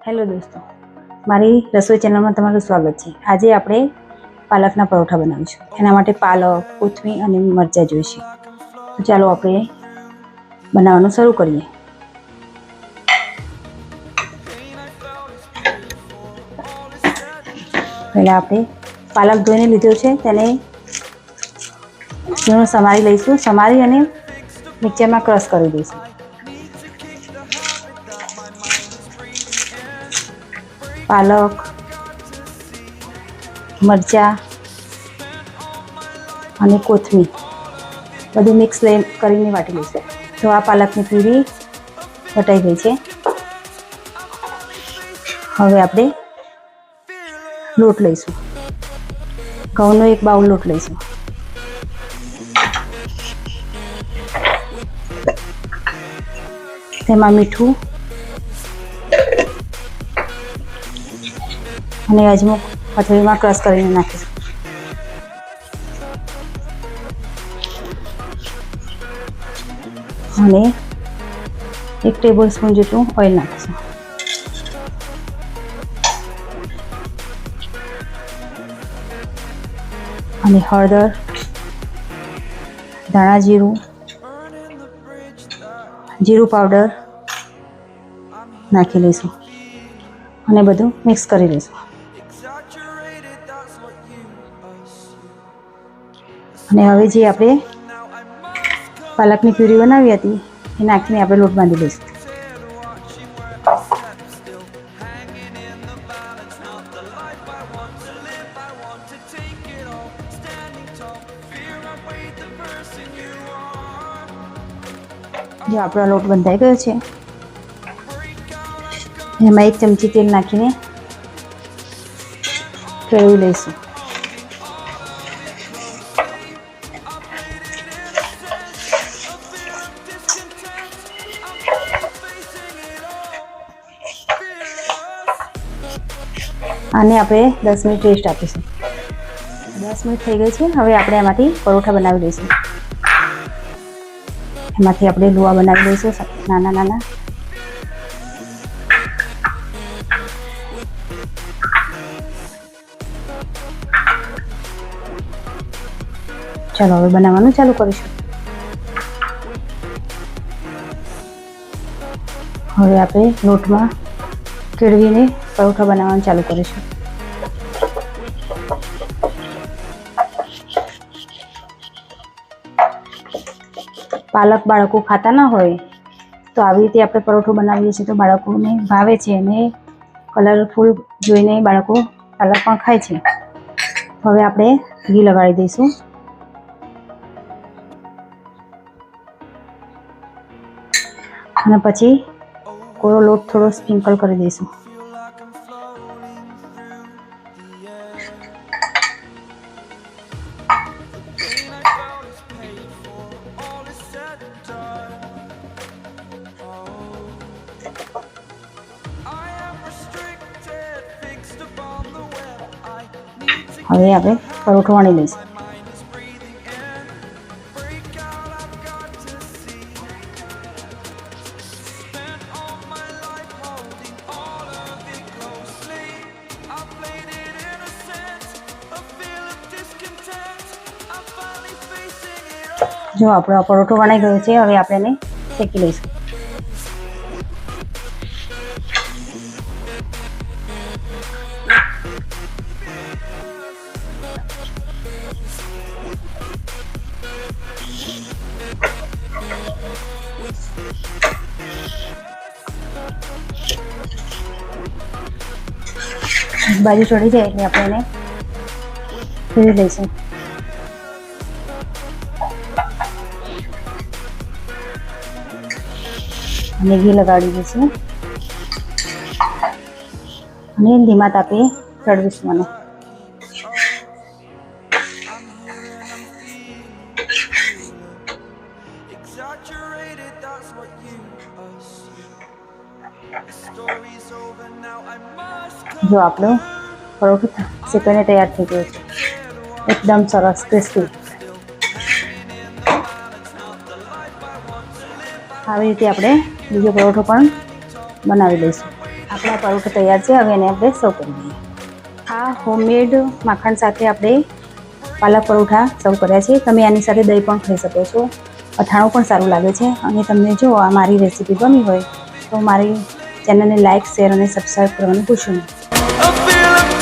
Hello દોસ્તો, મારી રસોઈ ચેનલમાં તમારું સ્વાગત છે। આજે આપણે પાલકના પરોઠા બનાવીશું। એના માટે પાલક, કોથમીર અને મરચાં જોઈશે। તો ચાલો આપણે બનાવવાનું શરૂ કરીએ। પહેલાં આપણે પાલક ધોઈને લીધો છે, તેને ઝીણું સમારી લઈશું। સમારી અને મિક્સરમાં ક્રશ કરી દઈશું। પાલક, મરચાં અને કોથમીર બધું મિક્સ કરીને વાટી લઈશું। તો આ પાલકની પ્યુરી વટાઈ ગઈ છે। હવે આપણે લોટ લઈશું। ઘઉંનો એક બાઉલ લોટ લઈશું। તેમાં મીઠું અને અજમો હથેળીમાં ક્રશ કરીને નાખીશું। અને 1 ટેબલ સ્પૂન જેટલું ઓઇલ નાખીશું। અને હળદર, ધાણા જીરું, જીરું પાવડર નાખી લઈશું અને બધું મિક્સ કરી લઈશું। અને હવે જે આપણે પાલકની પ્યુરી બનાવી હતી એ નાખીને આપણે લોટ બાંધી લઈશું। જો આપણો લોટ બંધાઈ ગયો છે, એમાં 1 ચમચી તેલ નાખીને ફેરવી લઈશું। આને આપણે 10 મિનિટ રેસ્ટ આપીશું। 10 મિનિટ થઈ ગઈ છે। હવે આપણે એમાંથી પરોઠા બનાવી લઈશું। એમાંથી આપણે લુઆ બનાવી લઈશું, નાના નાના। ચાલો હવે બનાવવાનું ચાલુ કરીશું। હવે આપણે લોટમાં કેળવીને પરોઠા બનાવવાનું ચાલુ કરીશું। પાલક બાળકો ખાતા ના હોય તો આવી રીતે આપણે પરોઠો બનાવીએ છીએ તો બાળકોને ભાવે છે અને કલરફુલ જોઈને બાળકો પાલક પણ ખાય છે। હવે આપણે ઘી લગાડી દઈશું। અને પછી કોરો લોટ થોડો સ્પ્રિંકલ કરી દઈશું। હવે આપણે પરોઠો વણી લઈશું। જો આપણો પરોઠો વણાઈ ગયો છે, હવે આપણે એને શેકી લઈશું। બાજુ ચડી જાય એટલે આપણે એને ફેરવી લઈશું। અને ઘી લગાડી દઈશું અને ધીમા તાપે ચડવીશું આને। જો આપણો પરોઠો શેકાઈને તૈયાર થઈ ગયો છે, એકદમ સરસ ક્રિસ્પી। આવી રીતે આપણે બીજો પરોઠો પણ બનાવી લઈશું। આપણા પરોઠા તૈયાર છે. હવે એને આપણે સર્વ કરી દઈએ. આ હોમમેડ માખણ સાથે આપણે પાલક પરોઠા સર્વ કર્યા છે. તમે આની સાથે દહીં પણ ખાઈ શકો છો. અથાણું પણ સારું લાગે છે. અને તમને જો આ મારી રેસીપી ગમી હોય તો મારી ચેનલને લાઇક, શેર અને સબસ્ક્રાઈબ કરવાનું ભૂલશો નહીં.